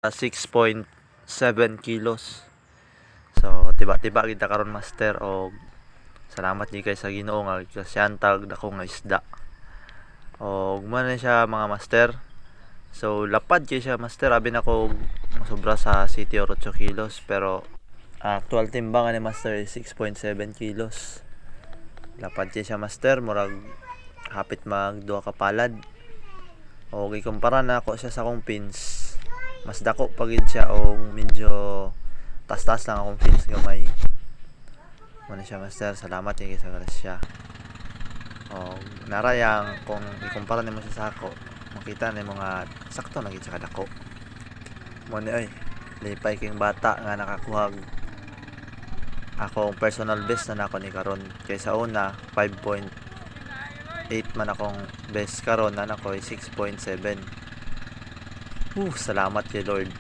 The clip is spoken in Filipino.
6.7 kilos. So tiba-tiba kita karon master, og salamat ni kay sa Ginoo nga kasyantag dako nga isda. Og man siya mga master. So lapad kay siya master, abi na ko sobra sa 7 or 8 kilos, pero actual timbangan ni master is 6.7 kilos. Lapad kay siya master, murag hapit mag duha ka palad. Og ikumpara na ako siya sa akong pins, mas dako pagid siya, og medyo tas-tas lang akong pins gamay. Muna siya master, salamat kay sa grasya. Og narayang kung ikumpara nimo siya sa ako, makita nimo nga sakto na gid siya kadako. Mo ni ay lipay king bata nga nakakuhag akong personal best na nako ni karon, kay sa una 5.8 man akong best, karon na nako 6.7. Salamat kay Lord.